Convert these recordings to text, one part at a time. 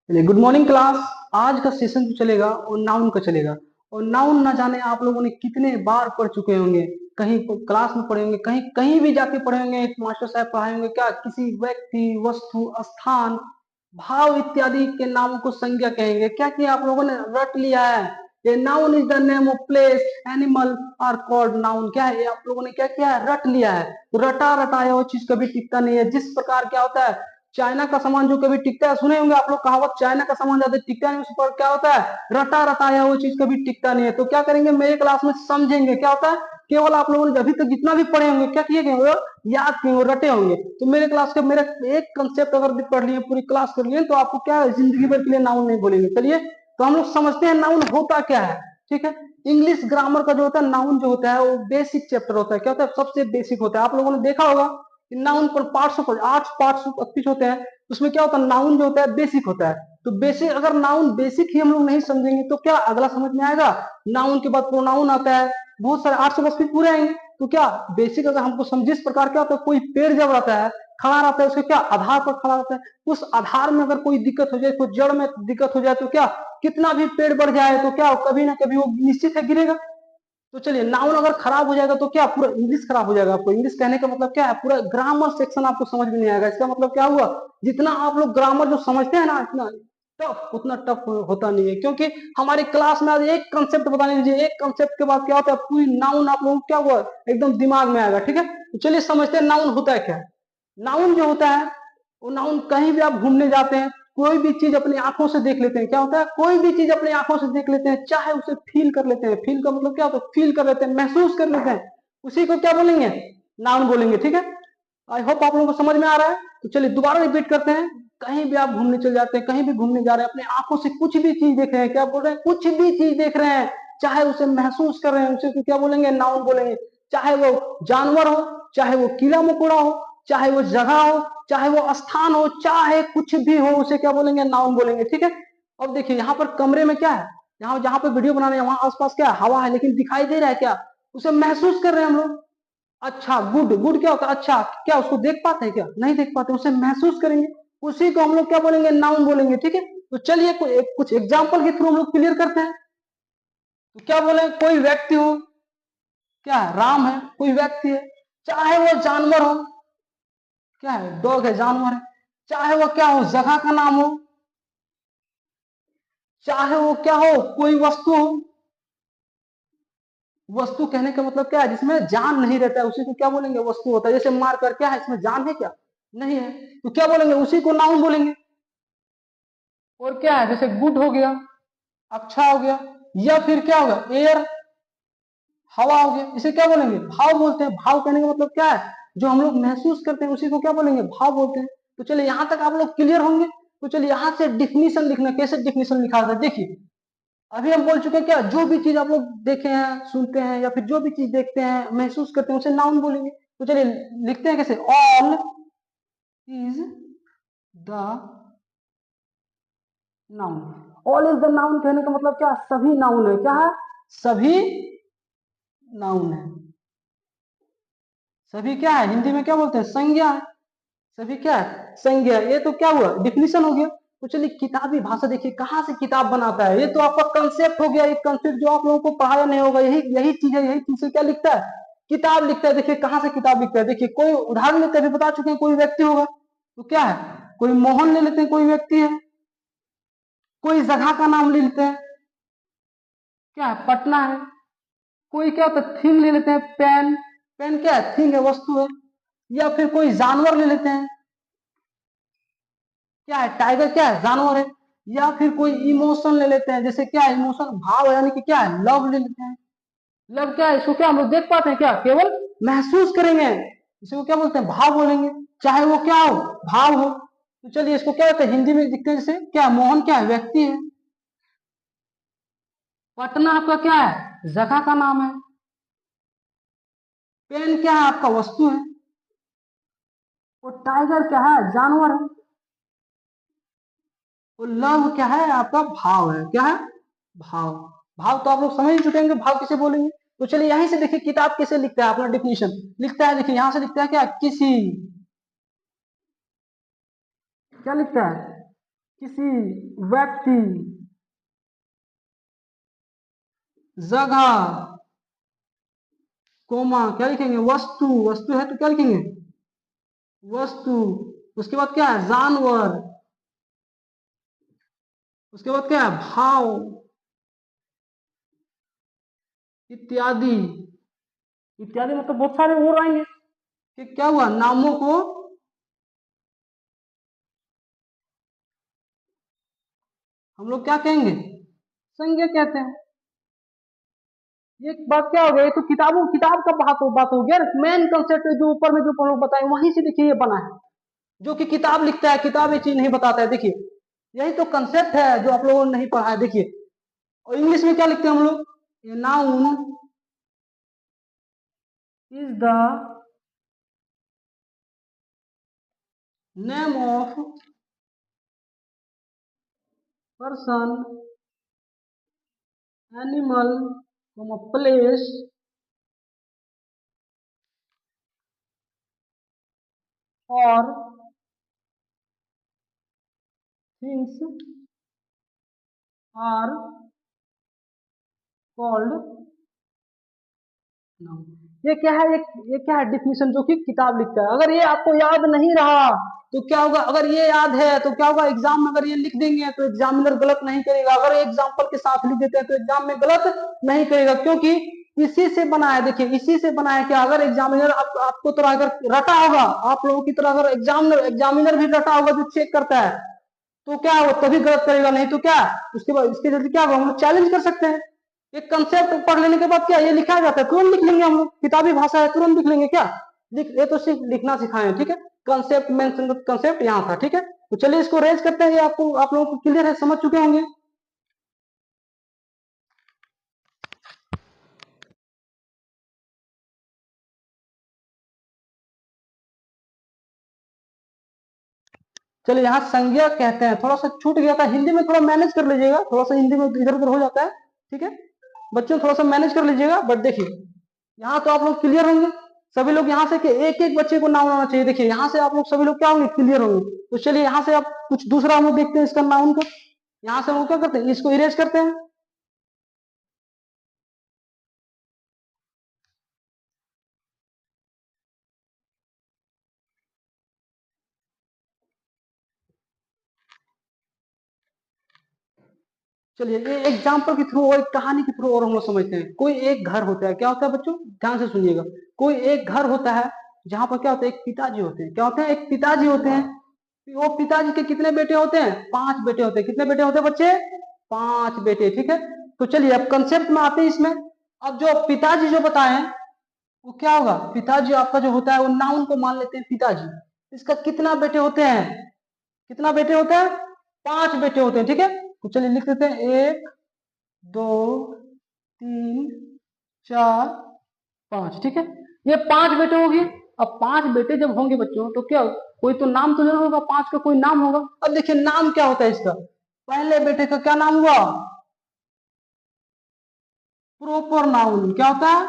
चलिए, good morning class. आज का सेशन जो चलेगा वो नाउन का चलेगा। और नाउन ना जाने आप लोगों ने कितने बार पढ़ चुके होंगे। कहीं क्लास में पढ़े होंगे, कहीं कहीं भी जाके पढ़े होंगे, मास्टर साहब पढ़ाए होंगे क्या, किसी व्यक्ति, वस्तु, स्थान, भाव इत्यादि के नामों को संज्ञा कहेंगे। क्या किया आप लोगों ने, रट लिया है। ये noun is the name of place, animal are called noun. क्या है ये आप लोगों ने क्या किया है, रट लिया है। तो रटा रटाया वो चीज कभी टिकता नहीं है। जिस प्रकार क्या होता है, चाइना का सामान जो कभी टिकता है, सुने होंगे आप लोग कहावत, चाइना का सामान ज्यादा टिकता नहीं, उस पर क्या होता है, रटा रटाया वो चीज कभी टिकता नहीं है। तो क्या करेंगे, मेरे क्लास में समझेंगे क्या होता है। केवल आप लोगों ने अभी तक जितना भी पढ़े होंगे क्या किए गए, वो याद किए, वो रटे होंगे। तो मेरे क्लास का मेरा एक कंसेप्ट अगर पढ़ लिए, पूरी क्लास कर लिए, तो आपको क्या है, जिंदगी भर के लिए नाउन नहीं बोलेंगे। चलिए, तो हम लोग समझते हैं नाउन होता क्या है। ठीक है, इंग्लिश ग्रामर का जो होता है नाउन जो होता है वो बेसिक चैप्टर होता है। क्या होता है, सबसे बेसिक होता है। आप लोगों ने देखा होगा नाउन पर पार्ट्स ऑफ 8 पार्ट्स कुछ होते हैं। उसमें क्या होता है, नाउन जो होता है बेसिक होता है। तो बेसिक, अगर नाउन बेसिक ही हम लोग नहीं समझेंगे तो क्या अगला समझ में आएगा। नाउन के बाद प्रोनाउन आता है, बहुत सारे 810 भी पूरे आएंगे। तो क्या बेसिक अगर हमको समझे, इस प्रकार क्या होता है, कोई पेड़ जब रहता है, खड़ा रहता है, उसके क्या आधार पर खड़ा रहता है। उस आधार में अगर कोई दिक्कत हो जाए, कोई जड़ में दिक्कत हो जाए, तो क्या कितना भी पेड़ बढ़ जाए तो क्या कभी ना कभी वो निश्चित है गिरेगा। तो चलिए, नाउन अगर खराब हो जाएगा तो क्या पूरा इंग्लिश खराब हो जाएगा। आपको इंग्लिश कहने का मतलब क्या है, पूरा ग्रामर सेक्शन आपको समझ में नहीं आएगा। इसका मतलब क्या हुआ, जितना आप लोग ग्रामर जो समझते हैं ना, इतना टफ, उतना टफ होता नहीं है। क्योंकि हमारी क्लास में आज एक कंसेप्ट बताने दीजिए, एक कंसेप्ट के बाद क्या होता है, पूरी नाउन आप लोगों को क्या हुआ, एकदम दिमाग में आएगा। ठीक है, तो चलिए समझते हैं नाउन होता है क्या। नाउन जो होता है, वो नाउन कहीं भी आप घूमने जाते हैं, कोई भी चीज अपनी आंखों से देख लेते हैं। क्या होता है, कोई भी चीज अपनी आंखों से देख लेते हैं, चाहे उसे फील कर लेते हैं। फील का मतलब क्या होता है, फील कर लेते हैं, महसूस कर लेते हैं, उसी को क्या बोलेंगे, नाउन बोलेंगे। ठीक है, आई होप आप लोगों को समझ में आ रहा है। तो चलिए दोबारा रिपीट करते हैं। कहीं भी आप घूमने चले जाते हैं, कहीं भी घूमने जा रहे हैं, अपने आंखों से कुछ भी चीज देख रहे हैं, क्या बोल रहे हैं, कुछ भी चीज देख रहे हैं, चाहे उसे महसूस कर रहे हैं, उसे क्या बोलेंगे, नाउन बोलेंगे। चाहे वो जानवर हो, चाहे वो कीड़ा मकोड़ा हो, चाहे वो जगह हो, चाहे वो स्थान हो, चाहे कुछ भी हो, उसे क्या बोलेंगे, नाउन बोलेंगे। ठीक है, अब देखिए यहाँ पर कमरे में क्या है, यहाँ जहां पर वीडियो बना रहे हैं वहां आसपास क्या है, हवा है, लेकिन दिखाई दे रहा है क्या, उसे महसूस कर रहे हैं हम लोग। अच्छा, गुड, गुड क्या होता है, अच्छा, क्या उसको देख पाते हैं, क्या नहीं देख पाते, उसे महसूस करेंगे, उसी को हम लोग क्या बोलेंगे, नाउन बोलेंगे। ठीक है, तो चलिए कुछ एग्जाम्पल के थ्रू हम लोग क्लियर करते हैं। तो क्या बोले, कोई व्यक्ति हो, क्या है, राम है, कोई व्यक्ति है, चाहे वो जानवर हो, क्या है, डॉग है, जानवर है, चाहे वो क्या हो, जगह का नाम हो, चाहे वो क्या हो, कोई वस्तु हो। वस्तु कहने का मतलब क्या है, जिसमें जान नहीं रहता है, उसी को क्या बोलेंगे, वस्तु होता है। जैसे मार कर, क्या है, इसमें जान है क्या, नहीं है, तो क्या बोलेंगे, उसी को नाउन बोलेंगे। और क्या है, जैसे गुड हो गया, अच्छा हो गया, या फिर क्या होगा, एयर, हवा हो गया, इसे क्या बोलेंगे, भाव बोलते हैं। भाव कहने का मतलब क्या है, जो हम लोग महसूस करते हैं उसी को क्या बोलेंगे, भाव बोलते हैं। तो चलिए यहां तक आप लोग क्लियर होंगे। तो चलिए यहां से डिफिनीशन लिखना, कैसे डिफिनीशन लिखा था देखिए। अभी हम बोल चुके हैं क्या, जो भी चीज आप लोग देखे हैं, सुनते हैं, या फिर जो भी चीज देखते हैं, महसूस करते हैं, उसे नाउन बोलेंगे। तो चलिए लिखते हैं कैसे, all is the noun. All is the noun कहने का मतलब क्या, सभी नाउन है, क्या है, सभी नाउन है। सभी क्या है, हिंदी में क्या बोलते हैं, संज्ञा है। सभी क्या है, संज्ञा। ये तो क्या हुआ, डिफिनीशन हो गया। तो चलिए किताबी भाषा देखिए, कहाँ से किताब बनाता है, ये तो आपका कंसेप्ट हो गया। एक कंसेप्ट जो आप लोगों को पढ़ाया नहीं होगा, यही यही चीज है, यही चीज से क्या लिखता है, किताब लिखता है। देखिए कहाँ से किताब लिखता है, देखिए कोई उदाहरण लेते अभी बता चुके हैं, कोई व्यक्ति होगा, तो क्या है, कोई मोहन ले लेते हैं, कोई व्यक्ति है, कोई जगह का नाम ले लेते हैं, क्या है, पटना है। कोई क्या होता है, थिंग ले लेते हैं, पेन, पेन क्या है, थिंग है, वस्तु है। या फिर कोई जानवर ले लेते हैं, क्या है, टाइगर क्या है, जानवर है। या फिर कोई इमोशन ले लेते हैं, जैसे क्या है, इमोशन भाव है, यानी कि क्या है, लव ले लेते हैं। लव क्या है, इसको क्या हम लोग देख पाते हैं क्या, केवल महसूस करेंगे, इसी को क्या बोलते हैं, भाव बोलेंगे। चाहे वो क्या हो, भाव हो। तो चलिए इसको क्या होता है, हिंदी में दिखते हैं, जैसे क्या, मोहन क्या है, व्यक्ति है। पटना आपका क्या है, जगह का नाम है। पेन क्या है, आपका वस्तु है। और टाइगर क्या है, जानवर है। और लव क्या है, आपका भाव है, क्या है, भाव। भाव तो आप लोग समझ ही चुके हैं, भाव किसे बोलेंगे। तो चलिए यहीं से देखिए किताब कैसे लिखता है, अपना डिफिनीशन लिखता है। देखिए यहां से लिखता है क्या, किसी, क्या लिखता है, किसी व्यक्ति, जगह, कोमा क्या लिखेंगे, वस्तु, वस्तु है तो क्या लिखेंगे, वस्तु। उसके बाद क्या है, जानवर। उसके बाद क्या है, भाव, इत्यादि। इत्यादि मतलब बहुत सारे और आएंगे कि क्या हुआ, नामों को हम लोग क्या कहेंगे, संज्ञा कहते हैं। ये बात क्या हो गया, ये तो किताबों किताब का बात हो गया। मेन कंसेप्ट जो ऊपर में जो हम लोग बताए वहीं से देखिए ये बना है, जो कि किताब लिखता है, किताब ये चीज नहीं बताता है। देखिए यही तो कंसेप्ट है जो आप लोगों ने नहीं पढ़ा है। देखिए और इंग्लिश में क्या लिखते हैं हम लोग, noun is the name of person, animal, place और थिंग्स आर कॉल्ड नाउन। ये क्या है, ये क्या है डिफिनेशन जो कि किताब लिखता है। अगर ये आपको याद नहीं रहा तो क्या होगा, अगर ये याद है तो क्या होगा, एग्जाम में अगर ये लिख देंगे तो एग्जामिनर गलत नहीं करेगा। अगर एग्जाम्पल के साथ लिख देते हैं तो एग्जाम में गलत नहीं करेगा, क्योंकि इसी से बना है। देखिए इसी से बना है कि अगर एग्जामिनर आपको तरह अगर रटा होगा, आप लोगों की तरह अगर एग्जामिनर भी रटा होगा जो चेक करता है, तो क्या वो तभी गलत करेगा, नहीं तो क्या उसके बाद इसके जल्दी क्या होगा, हम लोग चैलेंज कर सकते हैं। एक कंसेप्ट पढ़ लेने के बाद क्या ये लिखा जाता है, तुरंत लिख लेंगे हम लोग, किताबी भाषा है तुरंत लिख लेंगे क्या, ये तो सिर्फ लिखना सिखाए हैं, ठीक है। कंसेप्ट मेंशन, कंसेप्ट यहाँ था, ठीक है। तो चलिए इसको रेज करते हैं, ये आपको आप लोगों को क्लियर है, समझ चुके होंगे। चलिए यहाँ संज्ञा कहते हैं, थोड़ा सा छूट गया था हिंदी में, थोड़ा मैनेज कर लीजिएगा, थोड़ा सा हिंदी में इधर उधर हो जाता है, ठीक है बच्चों, थोड़ा सा मैनेज कर लीजिएगा। बट देखिए यहाँ तो आप लोग क्लियर होंगे सभी लोग, यहाँ से एक एक बच्चे को नाउन आना चाहिए। देखिए यहाँ से आप लोग सभी लोग क्या होंगे, क्लियर होंगे। तो चलिए यहाँ से आप कुछ दूसरा हम लोग देखते हैं इसका नाउन को। यहाँ से हम लोग क्या करते हैं, इसको इरेज करते हैं। चलिए ये एग्जाम्पल के थ्रू और एक कहानी के थ्रू और हम लोग समझते हैं। कोई एक घर होता है, क्या होता है बच्चों, ध्यान से सुनिएगा। कोई एक घर होता है जहां पर क्या होता है, एक पिताजी होते हैं, क्या होते हैं, एक पिताजी होते हैं। वो पिताजी के कितने बेटे होते हैं, 5 बेटे होते हैं। कितने बेटे होते हैं बच्चे, 5 बेटे, ठीक है। तो चलिए अब कंसेप्ट में आते हैं इसमें। अब जो पिताजी जो बताए वो क्या होगा, पिताजी आपका जो होता है वो नाउन को मान लेते हैं पिताजी। इसका कितना बेटे होते हैं, कितना बेटे होते हैं, 5 बेटे होते हैं, ठीक है। तो चलिए लिख देते हैं 1 2 3 4 5, ठीक है। ये 5 बेटे होंगे। अब 5 बेटे जब होंगे बच्चों तो क्या, कोई तो नाम तो जरूर होगा, 5 का कोई नाम होगा। अब देखिए नाम क्या होता है इसका, पहले बेटे का क्या नाम हुआ, प्रोपर नाउन। क्या होता है,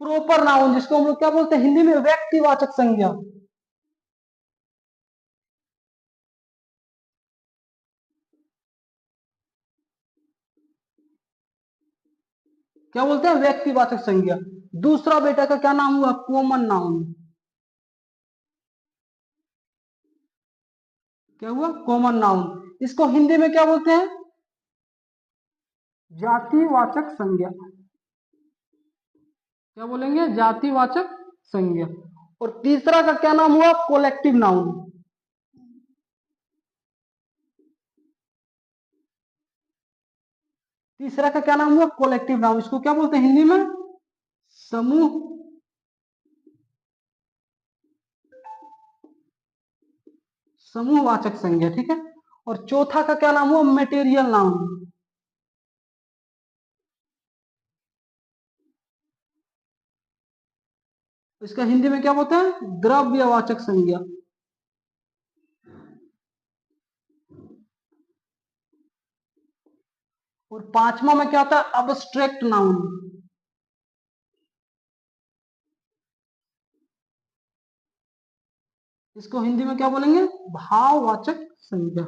प्रोपर नाउन, जिसको हम लोग क्या बोलते हैं हिंदी में, व्यक्तिवाचक संज्ञा। क्या बोलते हैं, व्यक्तिवाचक संज्ञा। दूसरा बेटा का क्या नाम हुआ, कॉमन नाउन। क्या हुआ, कॉमन नाउन। इसको हिंदी में क्या बोलते हैं, जातिवाचक संज्ञा। क्या बोलेंगे, जातिवाचक संज्ञा। और तीसरा का क्या नाम हुआ, कोलेक्टिव नाउन। तीसरा का क्या नाम हुआ, कोलेक्टिव नाउन। इसको क्या बोलते हैं हिंदी में, समूह, समूहवाचक संज्ञा, ठीक है। और चौथा का क्या नाम हुआ, मटेरियल नाउन। इसका हिंदी में क्या बोलते हैं, द्रव्यवाचक संज्ञा। और पांचवा में क्या होता है, अब्स्ट्रैक्ट नाउन। इसको हिंदी में क्या बोलेंगे, भाववाचक संज्ञा।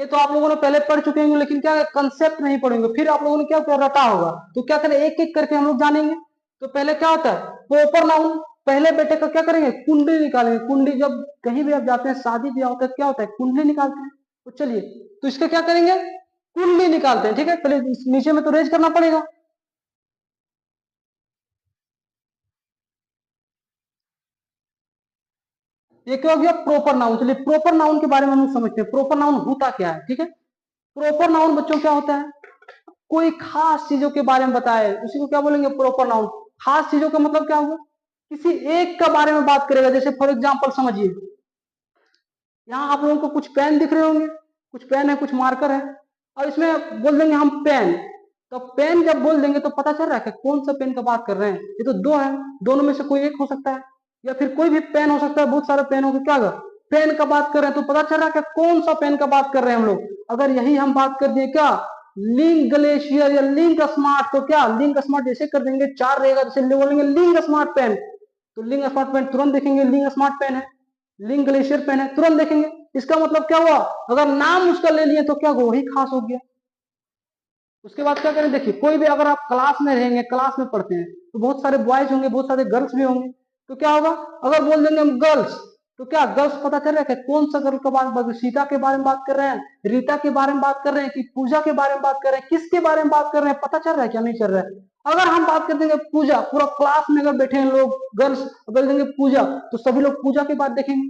ये तो आप लोगों ने पहले पढ़ चुके होंगे, लेकिन क्या कंसेप्ट नहीं पढ़ेंगे, फिर आप लोगों ने क्या क्या रटा होगा। तो क्या करें, एक एक करके हम लोग जानेंगे। तो पहले क्या होता है प्रॉपर नाउन, पहले बेटे का क्या करेंगे, कुंडली निकालेंगे। कुंडली जब कहीं भी आप जाते हैं शादी ब्याह होता है, क्या होता है कुंडली निकालते हैं। तो चलिए, तो इसका क्या करेंगे, कुंडली निकालते हैं। ठीक है, पहले नीचे में तो रेज करना पड़ेगा। ये क्या हो गया, प्रॉपर नाउन। चलिए प्रॉपर नाउन के बारे में हम समझते हैं, प्रॉपर नाउन होता क्या है। ठीक है, प्रॉपर नाउन बच्चों क्या होता है, कोई खास चीजों के बारे में बताए उसी को क्या बोलेंगे, प्रॉपर नाउन। खास चीजों का मतलब क्या हुआ, किसी एक का बारे में बात करेगा। जैसे फॉर एग्जांपल समझिए, यहाँ आप लोगों को कुछ पेन दिख रहे होंगे, कुछ पेन है, कुछ मार्कर है, और इसमें बोल देंगे हम पेन। तो पेन जब बोल देंगे तो पता चल रहा है कि कौन सा पेन का बात कर रहे हैं। ये तो दो है, दोनों में से कोई एक हो सकता है, या फिर कोई भी पेन हो सकता है, बहुत सारे पेन हो गए, क्या होगा, पेन का बात कर रहे हैं। तो पता चल रहा है कि कौन सा पेन का बात कर रहे हैं हम लोग। अगर यही हम बात कर दिए क्या, लिंक ग्लेशियर या लिंक स्मार्ट, तो क्या लिंक स्मार्ट जैसे कर देंगे, चार रहेगा, जैसे बोलेंगे लिंक स्मार्ट पेन, तो लिंक स्मार्ट पेन तुरंत देखेंगे लिंक स्मार्ट पेन है। लिंक ग्लेशियर पेन है, तुरंत देखेंगे। इसका मतलब क्या हुआ, अगर नाम उसका ले लिए तो क्या हुआ, वही खास हो गया। उसके बाद क्या करें, देखिए कोई भी अगर आप क्लास में रहेंगे, क्लास में पढ़ते हैं, तो बहुत सारे बॉयज होंगे, बहुत सारे गर्ल्स भी होंगे। तो क्या होगा, अगर बोल देंगे हम गर्ल्स, तो क्या गर्ल्स पता चल रहा है कि कौन सा गर्ल का बात, सीता के बारे में बात कर रहे हैं, रीता के बारे में बात कर रहे हैं, कि पूजा के बारे में बात कर रहे हैं, किसके बारे में बात कर रहे हैं, पता चल रहा है क्या, नहीं चल रहा है। अगर हम बात कर देंगे पूजा, पूरा क्लास में अगर बैठे हैं लोग गर्ल्स, बोल देंगे पूजा, तो सभी लोग पूजा की बात देखेंगे।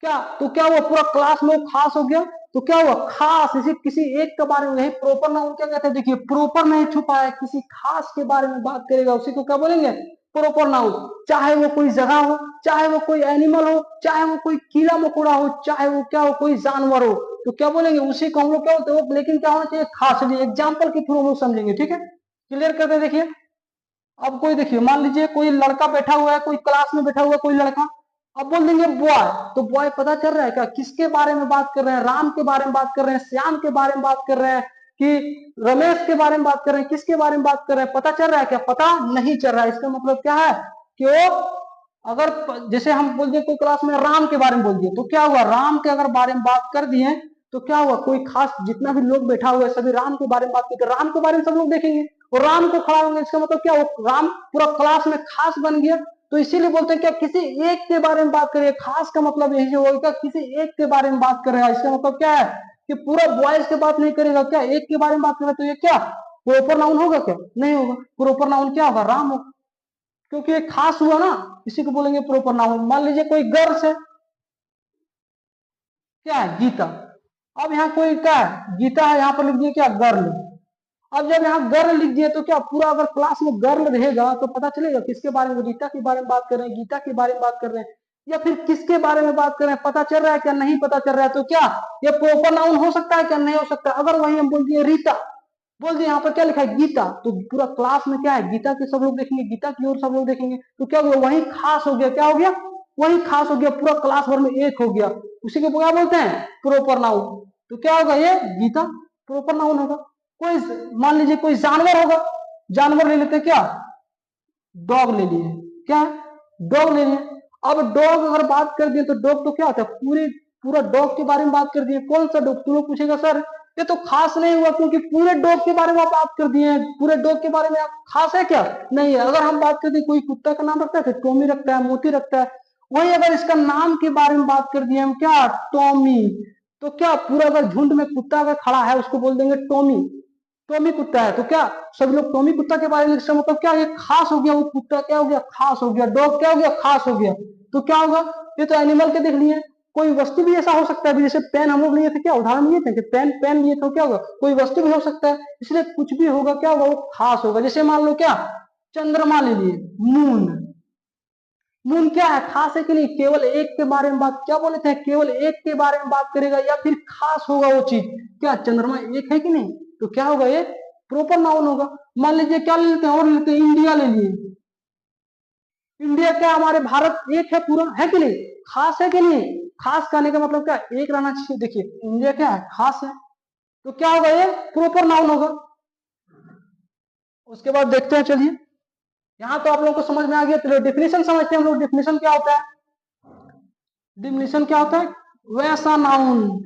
क्या, तो क्या हुआ, पूरा क्लास में खास हो गया। तो क्या हुआ, खास, इसी किसी एक के बारे में, यही प्रॉपर नाउन क्या कहते हैं, देखिए प्रॉपर नहीं छुपा है, किसी खास के बारे में बात करेगा, उसी को क्या बोलेंगे, प्रॉपर नाउन। चाहे वो कोई जगह हो, चाहे वो कोई एनिमल हो, चाहे वो कोई कीड़ा मकोड़ा हो, चाहे वो क्या हो, कोई जानवर हो, तो क्या बोलेंगे, उसी को हम लोग क्या बोलते हैं, लेकिन क्या होना चाहिए, खास। एग्जाम्पल के थ्रू हम लोग समझेंगे। ठीक है, क्लियर करते हैं। देखिए अब कोई, देखिए मान लीजिए कोई लड़का बैठा हुआ है, कोई क्लास में बैठा हुआ है कोई लड़का, अब बोल देंगे बॉय, तो बॉय पता चल रहा है क्या, किसके बारे में बात कर रहे हैं, राम के बारे में बात कर रहे हैं, श्याम के बारे में बात कर रहे हैं, कि रमेश के बारे में बात कर रहे हैं, किसके बारे में बात कर रहे हैं, पता चल रहा है क्या, पता नहीं चल रहा है। इसका मतलब क्या है कि वो, अगर जैसे हम बोल दिए कोई क्लास में राम के बारे में बोल दिए, तो क्या हुआ, राम के अगर बारे में बात कर दिए, तो क्या हुआ, कोई खास जितना भी लोग बैठा हुआ है सभी राम के बारे में बात करते, राम के बारे में सब लोग देखेंगे और राम को खड़ा होंगे। इसका मतलब क्या, वो राम पूरा क्लास में खास बन गया। तो इसीलिए बोलते हैं क्या, किसी एक के बारे में बात करिए, खास का मतलब यही होगा, किसी एक के बारे में बात करेगा। इसका मतलब क्या है कि पूरा बॉयज की बात नहीं करेगा, क्या एक के बारे में बात करेगा, तो ये क्या प्रॉपर नाउन होगा, क्या नहीं होगा। प्रॉपर नाउन क्या होगा, राम होगा, क्योंकि ये खास हुआ ना, इसी को बोलेंगे प्रॉपर नाउन। मान लीजिए कोई गर्ल्स है, क्या है, गीता। अब यहाँ कोई क्या है, गीता है, यहाँ पर लिख दिए क्या, गर्ल। अब जब यहाँ गर्ल लिख दिए, तो क्या पूरा अगर क्लास में गर्ल रहेगा तो पता चलेगा किसके बारे में, रीता के बारे में बात कर रहे हैं, गीता के बारे में बात कर रहे हैं, या फिर किसके बारे में बात कर रहे हैं, पता चल रहा है क्या, नहीं पता चल रहा है। तो क्या ये प्रॉपर नाउन हो सकता है क्या, नहीं हो सकता। अगर वही हम बोल दिए रीता, बोल दिए यहाँ पर क्या लिखा है, गीता, तो पूरा क्लास में क्या है, गीता के सब लोग देखेंगे, गीता की ओर सब लोग देखेंगे। तो क्या हुआ, वही खास हो गया, क्या हो गया, वही खास हो गया, पूरा क्लास भर में एक हो गया। उसी को क्या बोलते हैं, प्रॉपर नाउन। तो क्या होगा, ये गीता प्रॉपर नाउन होगा। कोई, मान लीजिए कोई जानवर होगा, जानवर ले लेते क्या, डॉग ले लिए, क्या, डॉग ले लिए। अब डॉग अगर बात कर दिए, तो डॉग तो क्या होता है, पूरी पूरा डॉग के बारे में बात कर दिए। कौन सा डॉग, तुम लोग पूछेगा सर ये तो खास नहीं हुआ, क्योंकि पूरे डॉग के बारे में आप बात कर दिए, पूरे डॉग के बारे में आप खास है क्या, नहीं है। अगर हम बात कर दिए, कोई कुत्ता का नाम रखता है, टॉमी रखता है, मोती रखता है, वही अगर इसका नाम के बारे में बात कर दिए हम, क्या, टॉमी, तो क्या पूरा अगर झुंड में कुत्ता अगर खड़ा है, उसको बोल देंगे टॉमी, टॉमी कुत्ता है। तो क्या सभी लोग टॉमी कुत्ता के बारे में, इसका मतलब क्या, ये खास हो गया, वो कुत्ता क्या हो गया, खास हो गया, डॉग क्या हो गया, खास हो गया। तो क्या होगा, ये तो एनिमल के देख लिए। कोई वस्तु भी ऐसा हो सकता है, जैसे पेन हम लोग लिए थे, क्या उदाहरण लिए थे कि पेन पेन लिए थे, क्या होगा, कोई वस्तु भी हो सकता है। इसलिए कुछ भी होगा, क्या होगा, वो खास होगा। जैसे मान लो क्या, चंद्रमा ले लिए, मून, मून क्या है, खास है कि नहीं, केवल एक के बारे में बात, क्या बोले थे, केवल एक के बारे में बात करेगा, या फिर खास होगा वो चीज। क्या चंद्रमा एक है कि नहीं, तो क्या होगा, ये प्रॉपर नाउन होगा। मान लीजिए क्या ले लेते हैं, और ले लेते हैं, इंडिया ले लिए। इंडिया क्या, हमारे भारत एक है पूरा, है कि नहीं, खास है कि नहीं। खास कहने का मतलब क्या, एक रहना चाहिए। देखिए इंडिया क्या है, खास है, तो क्या होगा, ये प्रॉपर नाउन होगा। उसके बाद देखते हैं, चलिए यहां तो आप लोगों को समझ में आ गया। चलो डिफिनेशन समझते हैं हम लोग, डिफिनेशन क्या होता है, डिफिनेशन क्या होता है, वैसा नाउन,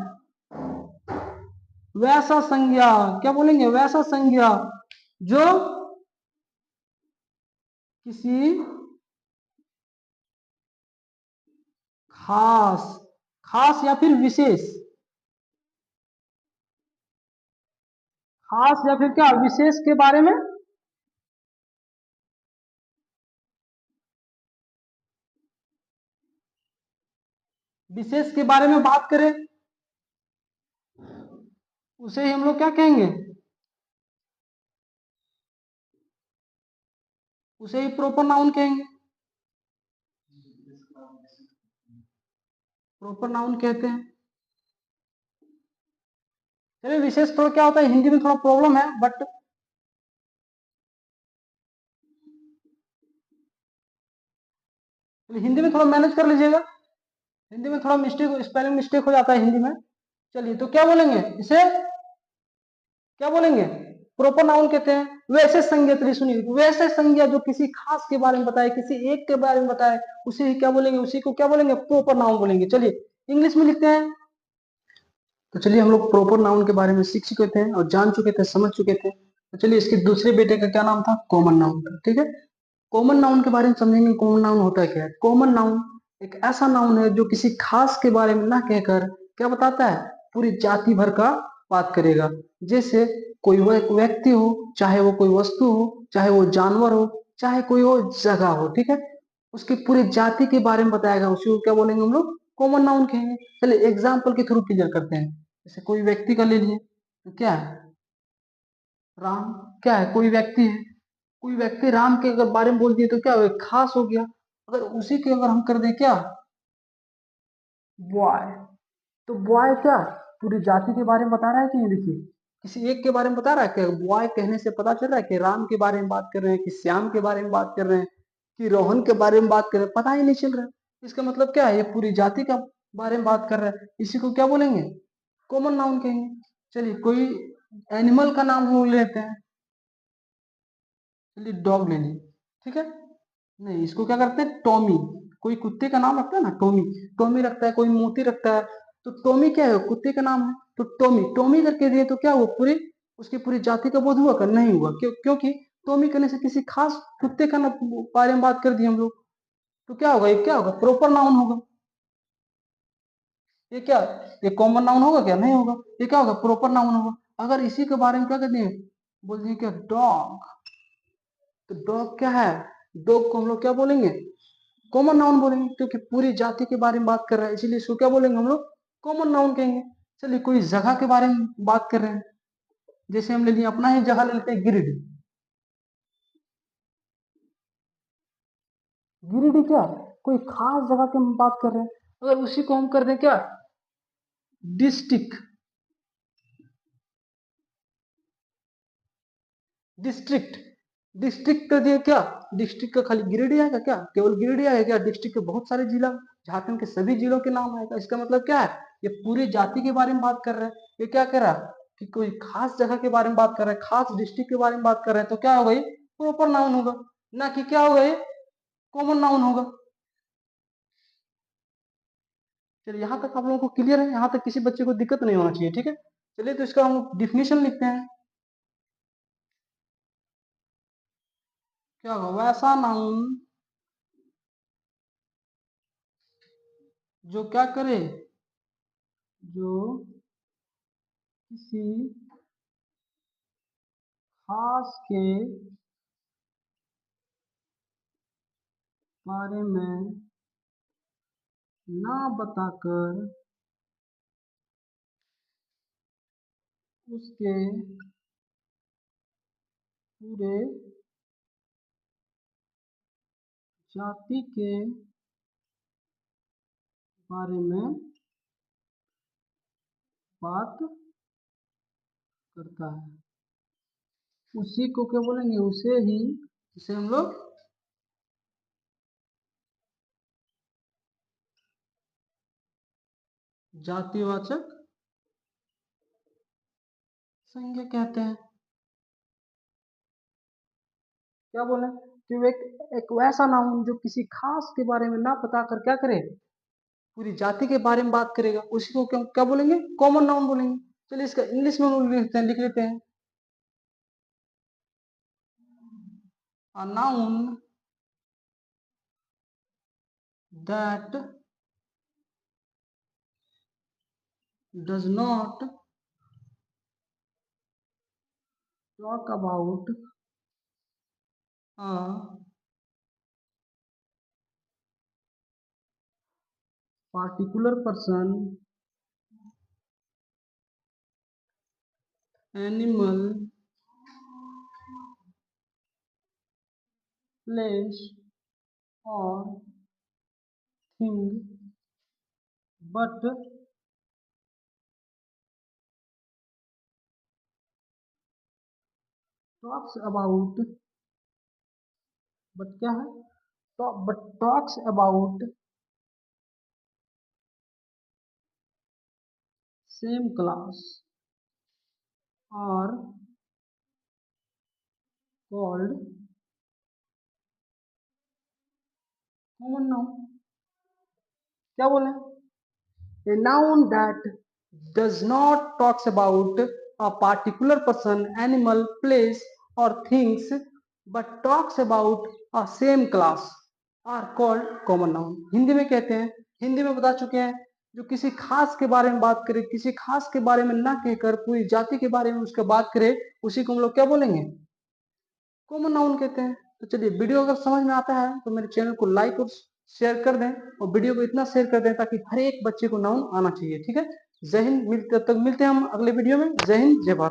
वैसा संज्ञा, क्या बोलेंगे, वैसा संज्ञा जो किसी खास, खास या फिर विशेष, खास या फिर क्या विशेष के बारे में, विशेष के बारे में बात करें, उसे ही हम लोग क्या कहेंगे, उसे ही प्रॉपर नाउन कहेंगे, प्रॉपर नाउन कहते हैं। चलिए विशेष थोड़ा क्या होता है, हिंदी में थोड़ा प्रॉब्लम है, बट हिंदी में थोड़ा मैनेज कर लीजिएगा, हिंदी में थोड़ा मिस्टेक, स्पेलिंग मिस्टेक हो जाता है हिंदी में। चलिए तो क्या बोलेंगे इसे, क्या बोलेंगे, प्रॉपर नाउन कहते हैं। वैसे संज्ञा, चलिए सुनिए, वैसे संज्ञा जो किसी खास के बारे में बताए, किसी एक के बारे में बताए, उसे ही क्या बोलेंगे, उसी को क्या बोलेंगे, प्रॉपर नाउन बोलेंगे। चलिए इंग्लिश में लिखते हैं। तो चलिए हम लोग प्रॉपर नाउन के बारे में सीख चुके थे और जान चुके थे, समझ चुके थे। तो चलिए इसके दूसरे बेटे का क्या नाम था, कॉमन नाउन था, ठीक है। कॉमन नाउन के बारे में समझेंगे, कॉमन नाउन होता है क्या है। कॉमन नाउन एक ऐसा नाउन है जो किसी खास के बारे में ना कहकर क्या बताता है, पूरी जाति भर का बात करेगा। जैसे कोई व्यक्ति हो, चाहे वो कोई वस्तु हो, चाहे वो जानवर हो, चाहे कोई वो जगह हो, ठीक है, उसकी पूरी जाति के बारे में बताएगा, उसी को क्या बोलेंगे हम लोग, कॉमन नाउन कहेंगे। चलिए एग्जाम्पल के थ्रू क्लियर करते हैं। जैसे कोई व्यक्ति का ले लिए, तो क्या है, राम, क्या है, कोई व्यक्ति है, कोई व्यक्ति राम के अगर बारे में बोल दिए तो क्या हो, खास हो गया। अगर उसी के अगर हम कर दें क्या, बॉय, तो बॉय क्या पूरी जाति के बारे में बता रहा है कि नहीं, देखिए किसी एक के बारे में बता रहा है क्या, बॉय कहने से पता चल रहा है कि राम के बारे में बात कर रहे हैं, कि श्याम के बारे में बात कर रहे हैं, कि रोहन के बारे में बात कर रहे हैं, पता ही नहीं चल रहा है। इसका मतलब क्या है, ये पूरी जाति का बारे में बात कर रहा है, इसी को क्या बोलेंगे, कॉमन नाउन कहेंगे। चलिए कोई एनिमल का नाम हम लेते हैं, चलिए डॉग ले लीजिए, ठीक है, नहीं इसको क्या करते हैं, टॉमी, कोई कुत्ते का नाम रखता है ना, टॉमी, टॉमी रखता है, कोई मोती रखता है, तो टॉमी क्या है, कुत्ते का नाम है, तो टॉमी, टॉमी करके दिए तो क्या हुआ, पूरी उसकी पूरी जाति का बोध हुआ, कर नहीं हुआ, क्योंकि टॉमी करने से किसी खास कुत्ते का बारे में बात कर दिए हम लोग, तो क्या होगा, ये क्या होगा, प्रॉपर नाउन होगा। ये क्या, ये कॉमन नाउन होगा क्या, नहीं होगा, ये क्या होगा, प्रॉपर नाउन होगा। अगर इसी के बारे में क्या कहते हैं, बोल दिए क्या, डॉग, तो डॉग क्या है, डॉग को हम लोग क्या बोलेंगे, कॉमन नाउन बोलेंगे, क्योंकि पूरी जाति के बारे में बात कर रहा है, इसीलिए इसको क्या बोलेंगे हम लोग, कॉमन नाउन कहेंगे। चलिए कोई जगह के बारे में बात कर रहे हैं, जैसे हम ले लिए अपना ही जगह ले लेते हैं, गिरिडीह, गिरिडीह क्या कोई खास जगह की हम बात कर रहे हैं। अगर उसी को हम कर दें क्या, डिस्ट्रिक्ट, डिस्ट्रिक्ट, डिस्ट्रिक्ट कर दिया क्या, डिस्ट्रिक्ट का खाली गिरिडीह आएगा क्या, केवल गिरिडीह आएगा क्या, डिस्ट्रिक्ट के बहुत सारे जिला, झारखंड के सभी जिलों के नाम आएगा। इसका मतलब क्या है, ये पूरी जाति के बारे में बात कर रहा है। ये क्या कर रहा है कि कोई खास जगह के बारे में बात कर रहा है, खास डिस्ट्रिक्ट के बारे में बात कर रहे हैं, तो क्या होगा, ये प्रॉपर नाउन होगा, ना कि क्या होगा, ये कॉमन नाउन होगा। चलिए यहाँ तक आप लोगों को क्लियर है, यहाँ तक किसी बच्चे को दिक्कत नहीं होना चाहिए, ठीक है। चलिए तो इसका हम डिफिनेशन लिखते हैं। क्या होगा, वैसा नाउन जो क्या करे, जो किसी खास के बारे में ना बताकर उसके पूरे जाति के बारे में बात करता है, उसी को क्या बोलेंगे, उसे ही, जिसे हम लोग जातिवाचक संज्ञा कहते हैं। क्या बोले कि वो एक वैसा नाउन जो किसी खास के बारे में ना बताकर क्या करे, पूरी जाति के बारे में बात करेगा, उसी को क्या क्या बोलेंगे, कॉमन नाउन बोलेंगे। चलिए इसका इंग्लिश में हम लोग लिख लेते हैं। A noun that does not talk about a particular person, animal, place or thing, but talks about, but क्या है, but talks about same class are called common noun। क्या बोले? A noun that does not talks about a particular person, animal, place or things but talks about a same class are called common noun। Hindi में कहते हैं, हिंदी में बता चुके हैं, जो किसी खास के बारे में बात करे, किसी खास के बारे में ना कहकर पूरी जाति के बारे में उसके बात करे, उसी को हम लोग क्या बोलेंगे? कॉमन नाउन कहते हैं। तो चलिए, वीडियो अगर समझ में आता है तो मेरे चैनल को लाइक और शेयर कर दें, और वीडियो को इतना शेयर कर दें ताकि हर एक बच्चे को नाउन आना चाहिए। ठीक है, जय हिंद। तब तक मिलते हैं हम अगले वीडियो में। जय हिंद, जय भारत।